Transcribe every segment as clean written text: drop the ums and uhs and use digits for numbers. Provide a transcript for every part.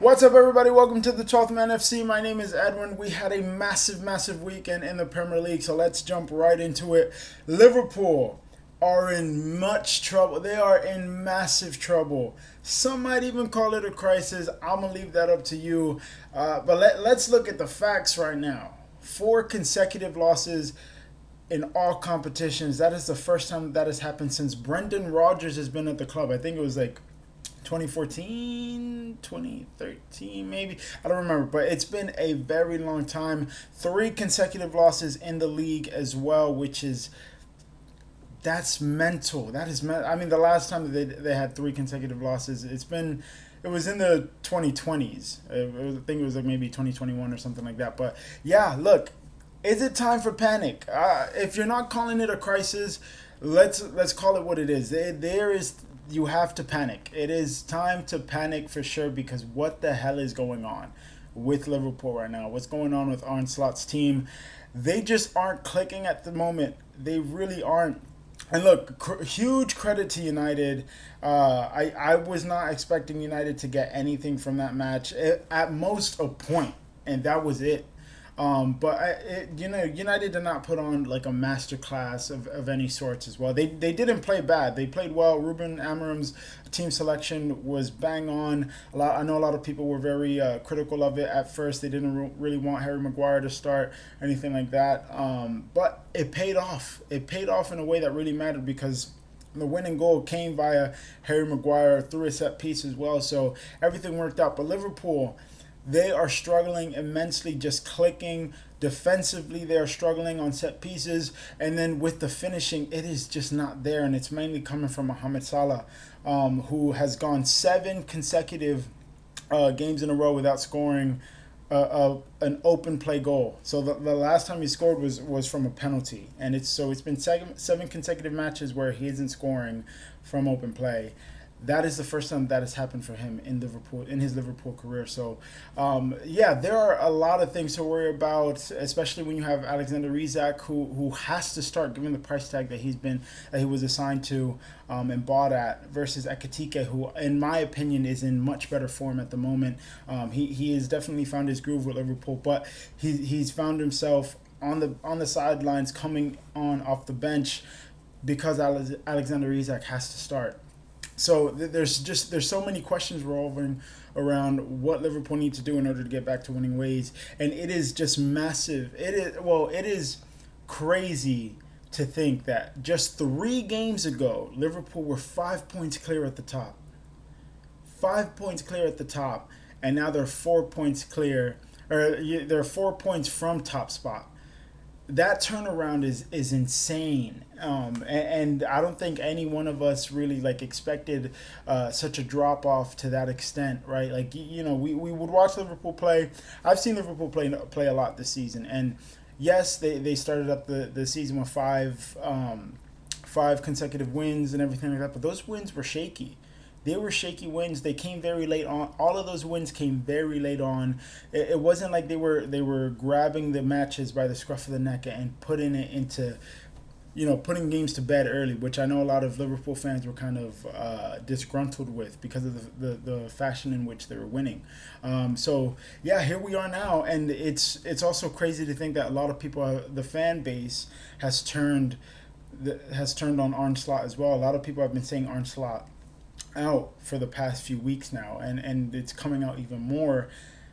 What's up, everybody? Welcome to the 12th Man FC. My name is Edwin. We had a massive weekend in the Premier League, so let's jump right into it. Liverpool are in much trouble. They are in massive trouble. Some might even call it a crisis. I'm going to leave that up to you. Let's look at the facts right now. Four consecutive losses in all competitions. That is the first time that has happened since Brendan Rodgers has been at the club. I think it was like 2014, 2013, maybe. I don't remember, but it's been a very long time. Three consecutive losses in the league as well, which is that's mental. I mean, the last time they had three consecutive losses, it was in the 2020s. I think it was like maybe 2021 or something like that. But yeah, look, is it time for panic? If you're not calling it a crisis, let's call it what it is. There is you have to panic. It is time to panic for sure because what the hell is going on with Liverpool right now? What's going on with Arne Slot's team? They just aren't clicking at the moment. They really aren't. And look, huge credit to United. I was not expecting United to get anything from that match. At most a point, and that was it. United did not put on like a masterclass of any sorts as well. They didn't play bad. They played well. Ruben Amorim's team selection was bang on. I know a lot of people were very critical of it at first. They didn't really want Harry Maguire to start or anything like that. But it paid off. It paid off in a way that really mattered because the winning goal came via Harry Maguire through a set piece as well. So everything worked out. But Liverpool, they are struggling immensely, just clicking defensively. They are struggling on set pieces, and then with the finishing, it is just not there. And it's mainly coming from Mohamed Salah, who has gone seven consecutive games in a row without scoring an open play goal. So the last time he scored was from a penalty, and it's been seven consecutive matches where he isn't scoring from open play. That is the first time that has happened for him in his Liverpool career. So, yeah, there are a lot of things to worry about, especially when you have Alexander Isak, who has to start given the price tag that he was assigned to and bought at, versus Ekitike, who, in my opinion, is in much better form at the moment. He has definitely found his groove with Liverpool, but he's found himself on the sidelines, coming on off the bench because Alexander Isak has to start. So there's so many questions revolving around what Liverpool need to do in order to get back to winning ways, and it is just massive. It is crazy to think that just 3 games ago Liverpool were 5 points clear at the top, 5 points clear at the top, and now they're 4 points clear, or they're 4 points from top spot. That turnaround is insane, and I don't think any one of us really like expected such a drop off to that extent, right? Like we would watch Liverpool play. I've seen Liverpool play a lot this season, and yes, they started up the season with five consecutive wins and everything like that, but those wins were shaky. They were shaky wins. They came very late on. All of those wins came very late on. It wasn't like they were grabbing the matches by the scruff of the neck and putting it into, putting games to bed early, which I know a lot of Liverpool fans were kind of disgruntled with because of the fashion in which they were winning. So yeah, here we are now, and it's also crazy to think that a lot of people, the fan base, has turned on Arne Slot as well. A lot of people have been saying Arne Slot out for the past few weeks now, and it's coming out even more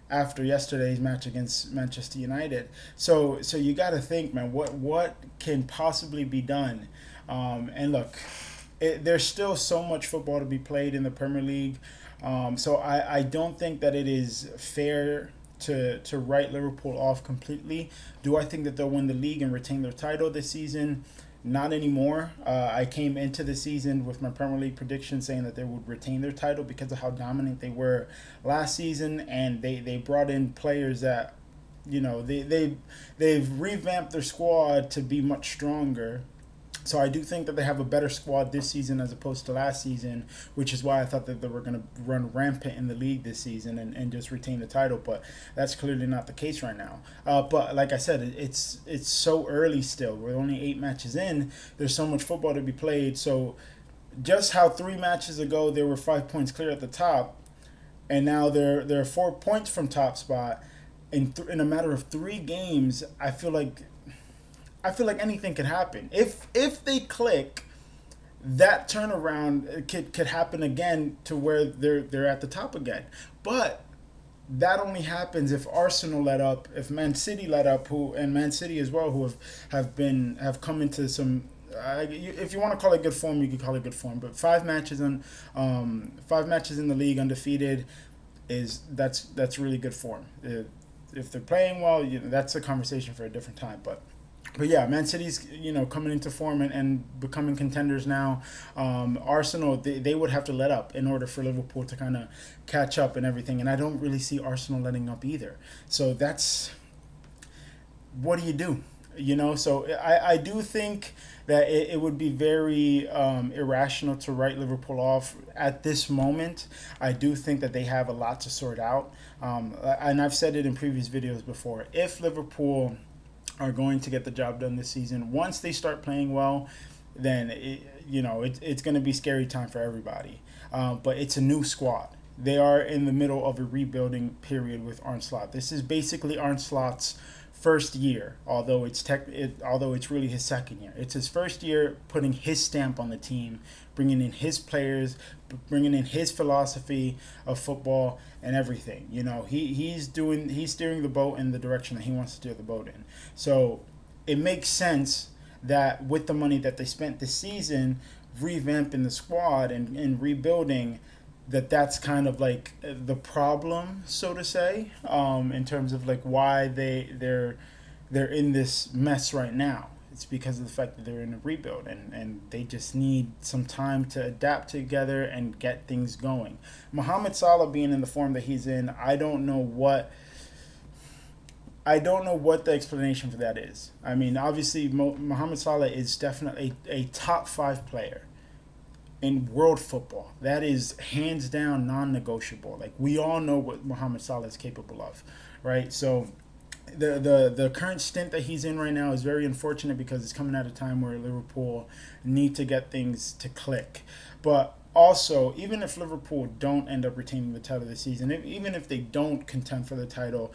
after yesterday's match against Manchester United. So you got to think, man, what can possibly be done? And look, there's still so much football to be played in the Premier League. So I don't think that it is fair to write Liverpool off completely. Do I think that they'll win the league and retain their title this season? Not anymore. I came into the season with my Premier League prediction saying that they would retain their title because of how dominant they were last season, and they brought in players that, they've revamped their squad to be much stronger. So I do think that they have a better squad this season as opposed to last season, which is why I thought that they were going to run rampant in the league this season and just retain the title. But that's clearly not the case right now. But like I said, it's so early still. We're only 8 matches in. There's so much football to be played. So just how 3 matches ago they were 5 points clear at the top, and now they're 4 points from top spot. In a matter of 3 games, I feel like anything could happen. If they click, that turnaround could happen again to where they're at the top again. But that only happens if Arsenal let up, if Man City let up, who and Man City as well, who have come into some. If you want to call it good form, you could call it good form. But 5 matches on, 5 matches in the league undefeated, that's really good form. If they're playing well, that's a conversation for a different time. But yeah, Man City's coming into form and becoming contenders now. Arsenal, they would have to let up in order for Liverpool to kind of catch up and everything, and I don't really see Arsenal letting up either. So that's what do you do? So I do think that it would be very irrational to write Liverpool off at this moment. I do think that they have a lot to sort out, and I've said it in previous videos before. If Liverpool are going to get the job done this season, once they start playing well, then it's going to be scary time for everybody. But it's a new squad. They are in the middle of a rebuilding period with Arne Slot. This is basically Arne Slot's first year, although it's really his second year. It's his first year putting his stamp on the team, bringing in his players, bringing in his philosophy of football and everything. He's steering the boat in the direction that he wants to steer the boat in. So it makes sense that with the money that they spent this season revamping the squad and rebuilding, that's kind of like the problem, so to say, in terms of like why they're in this mess right now. It's because of the fact that they're in a rebuild, and they just need some time to adapt together and get things going. Mohamed Salah being in the form that he's in, I don't know what the explanation for that is. I mean, obviously, Mohamed Salah is definitely a top 5 player in world football. That is hands down non-negotiable. Like, we all know what Mohamed Salah is capable of, right? So the current stint that he's in right now is very unfortunate because it's coming at a time where Liverpool need to get things to click. But also, even if Liverpool don't end up retaining the title this season, even if they don't contend for the title,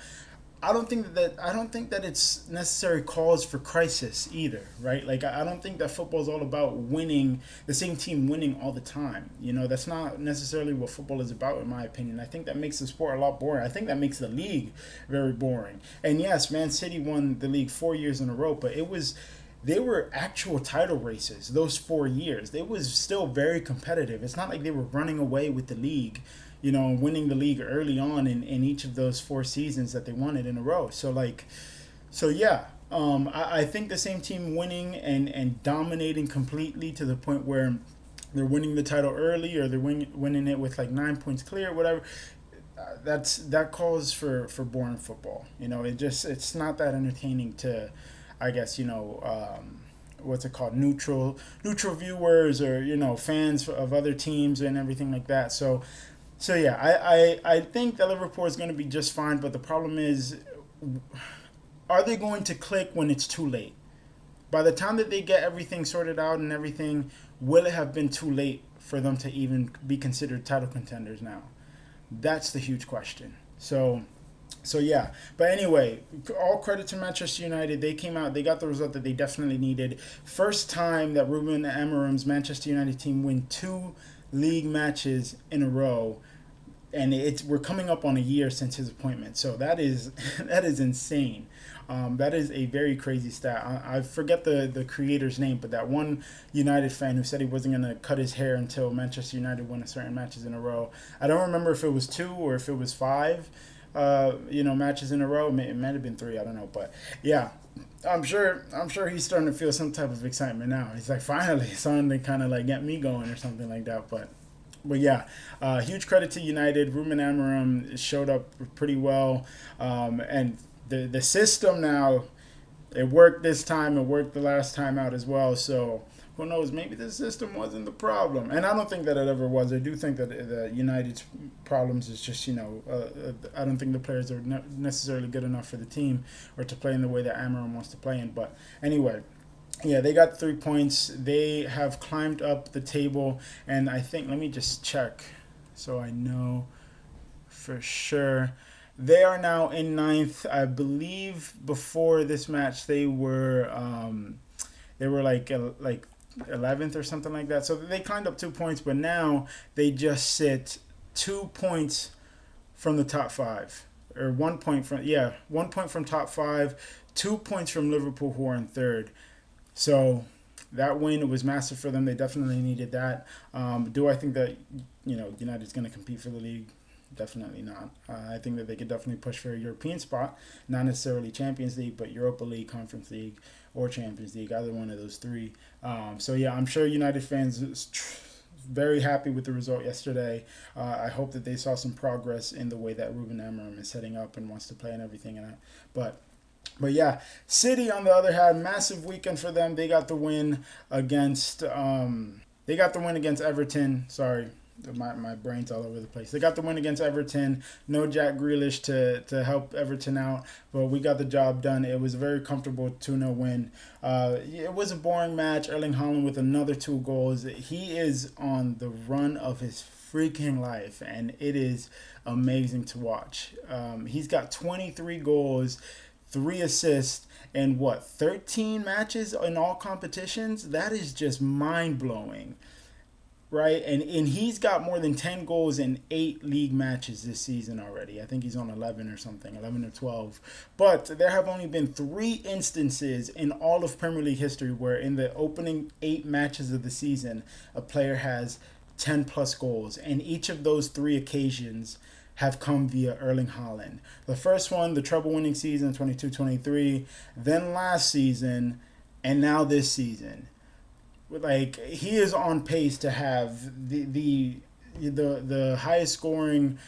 I don't think that it's necessary cause for crisis either, right? Like, I don't think that football is all about winning, the same team winning all the time. That's not necessarily what football is about, in my opinion. I think that makes the sport a lot boring. I think that makes the league very boring. And yes, Man City won the league 4 years in a row, but they were actual title races those 4 years. They was still very competitive. It's not like they were running away with the league, winning the league early on in each of those 4 seasons that they won it in a row. So yeah, I think the same team winning and dominating completely to the point where they're winning the title early, or they're winning it with like 9 points clear, whatever. That calls for boring football. It's not that entertaining to, I guess, what's it called, neutral viewers, or fans of other teams and everything like that. So yeah, I think that Liverpool is going to be just fine, but the problem is, are they going to click when it's too late? By the time that they get everything sorted out and everything, will it have been too late for them to even be considered title contenders now? That's the huge question. So yeah, but anyway, all credit to Manchester United. They came out, they got the result that they definitely needed. First time that Ruben Amorim's Manchester United team win 2 league matches in a row, and we're coming up on a year since his appointment. So that is insane. That is a very crazy stat. I forget the creator's name, but that one United fan who said he wasn't going to cut his hair until Manchester United won a certain matches in a row. I don't remember if it was 2 or if it was 5, matches in a row. It might have been 3. I don't know, but yeah. I'm sure he's starting to feel some type of excitement now. He's like, finally, starting to kind of like get me going or something like that. But yeah, huge credit to United. Ruben Amorim showed up pretty well, and the system now, it worked this time. It worked the last time out as well. So who knows? Maybe the system wasn't the problem, and I don't think that it ever was. I do think that the United's problems is just I don't think the players are necessarily good enough for the team or to play in the way that Amorim wants to play in. But anyway. Yeah, they got 3 points. They have climbed up the table, and I think, let me just check so I know. for sure. They are now in ninth. I believe before this match they were like 11th or something like that. So they climbed up 2 points, but now they just sit 2 points from the top five, or 1 point from, 1 point from top five, 2 points from Liverpool, who are in third. So that win, it was massive for them. They definitely needed that. Do I think that United's going to compete for the league? Definitely not. I think that they could definitely push for a European spot, not necessarily Champions League, but Europa League, Conference League, or Champions League, either one of those three. So yeah, I'm sure United fans very happy with the result yesterday. I hope that they saw some progress in the way that Ruben Amorim is setting up and wants to play and everything. But but yeah, City on the other hand, massive weekend for them. They got the win against Everton. Sorry, my brain's all over the place. They got the win against Everton. No Jack Grealish to help Everton out, but we got the job done. It was a very comfortable 2-0 win. It was a boring match. Erling Haaland with another 2 goals. He is on the run of his freaking life, and it is amazing to watch. He's got 23 goals, 3 assists, and 13 matches in all competitions? That is just mind-blowing. Right, and he's got more than 10 goals in 8 league matches this season already. I think he's on 11 or something, 11 or 12. But there have only been 3 instances in all of Premier League history where in the opening 8 matches of the season, a player has 10 plus goals. And each of those 3 occasions have come via Erling Haaland. The first one, the treble-winning season, 22-23, then last season, and now this season. Like, he is on pace to have the highest scoring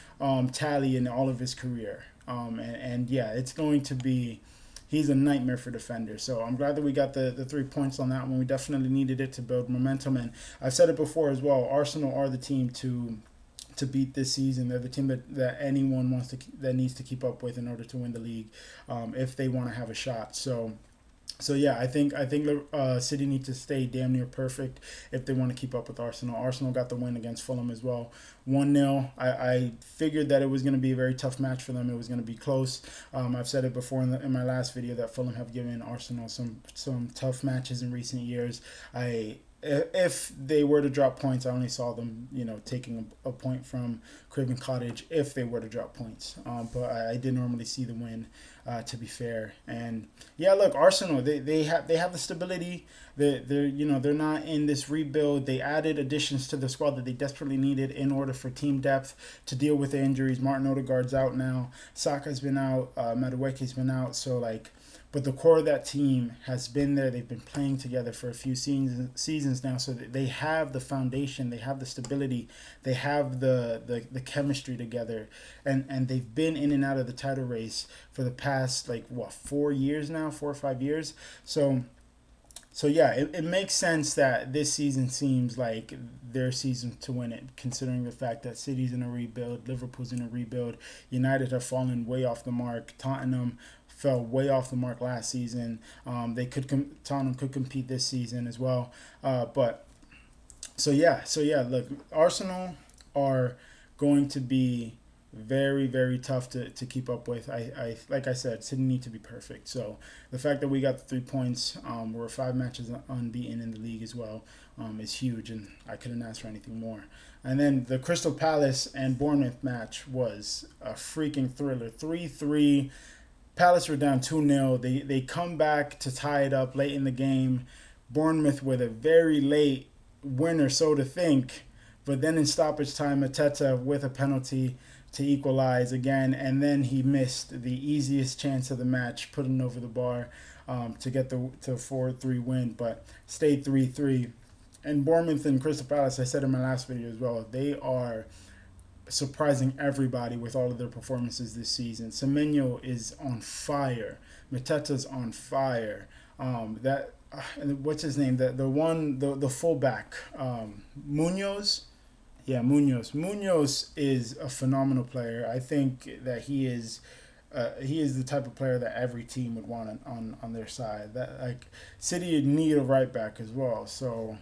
tally in all of his career. And yeah, it's going to be, he's a nightmare for defenders. So I'm glad that we got the 3 points on that one. We definitely needed it to build momentum. And I've said it before as well, Arsenal are the team to beat this season. They're the team that anyone that needs to keep up with in order to win the league, if they want to have a shot. So yeah, I think City need to stay damn near perfect if they want to keep up with Arsenal. Arsenal got the win against Fulham as well, 1-0. I figured that it was going to be a very tough match for them. It was going to be close. I've said it before in my last video that Fulham have given Arsenal some tough matches in recent years. If they were to drop points, I only saw them, taking a point from Craven Cottage if they were to drop points. But I did normally see the win, to be fair. And yeah, look, Arsenal, they have the stability. They're not in this rebuild. They added additions to the squad that they desperately needed in order for team depth to deal with the injuries. Martin Odegaard's out now. Saka's been out. Madueke's been out. So but the core of that team has been there. They've been playing together for a few seasons now, so that they have the foundation, they have the stability, they have the chemistry together, and they've been in and out of the title race for the past 4 years now, 4 or 5 years. So yeah, it makes sense that this season seems like their season to win it, considering the fact that City's in a rebuild, Liverpool's in a rebuild, United have fallen way off the mark, Tottenham fell way off the mark last season. Tottenham could compete this season as well. So yeah, look, Arsenal are going to be very, very tough to keep up with. I like I said, City need to be perfect. So the fact that we got the 3 points, we're 5 matches unbeaten in the league as well, is huge, and I couldn't ask for anything more. And then the Crystal Palace and Bournemouth match was a freaking thriller. 3-3. Palace were down 2-0. They come back to tie it up late in the game. Bournemouth with a very late winner, so to think. But then in stoppage time, Mateta with a penalty to equalize again. And then he missed the easiest chance of the match, putting over the bar to get the 4-3 win. But stayed 3-3. And Bournemouth and Crystal Palace, I said in my last video as well, they are surprising everybody with all of their performances this season. Semenyo is on fire. Mateta's on fire. What's his name? The fullback, Munoz. Yeah, Munoz. Munoz is a phenomenal player. I think that he is the type of player that every team would want on their side. That City need a right back as well. So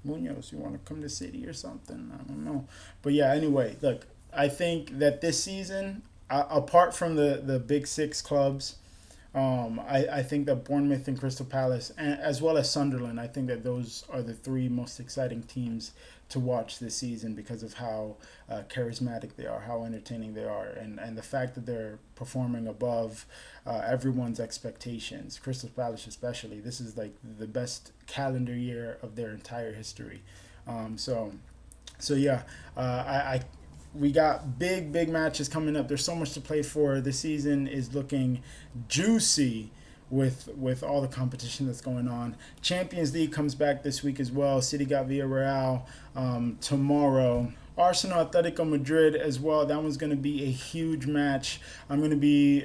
Munoz, you want to come to City or something? I don't know. But yeah, anyway, look, I think that this season, apart from the big six clubs, I think that Bournemouth and Crystal Palace, and, as well as Sunderland, I think that those are the three most exciting teams to watch this season because of how charismatic they are, how entertaining they are, and the fact that they're performing above everyone's expectations. Crystal Palace, especially, this is like the best calendar year of their entire history. Um, so, so yeah, I we got big matches coming up. There's so much to play for. The season is looking juicy with all the competition that's going on. Champions League comes back this week as well. City got Villarreal tomorrow. Arsenal Atletico Madrid as well. That one's going to be a huge match. I'm going to be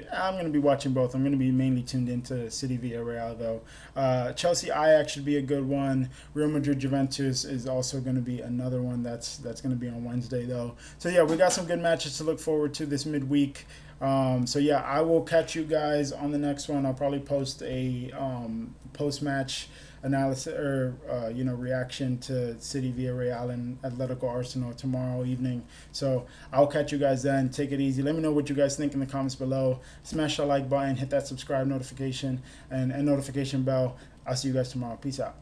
watching both. I'm going to be mainly tuned into City Villarreal though. Chelsea Ajax should be a good one. Real Madrid Juventus is also going to be another one that's going to be on Wednesday though. So yeah, we got some good matches to look forward to this midweek. So yeah, I will catch you guys on the next one. I'll probably post a post match analysis or reaction to City Villarreal and Atletico Arsenal tomorrow evening. So I'll catch you guys then. Take it easy. Let me know what you guys think in the comments below. Smash that like button, hit that subscribe notification and notification bell. I'll see you guys tomorrow. Peace out.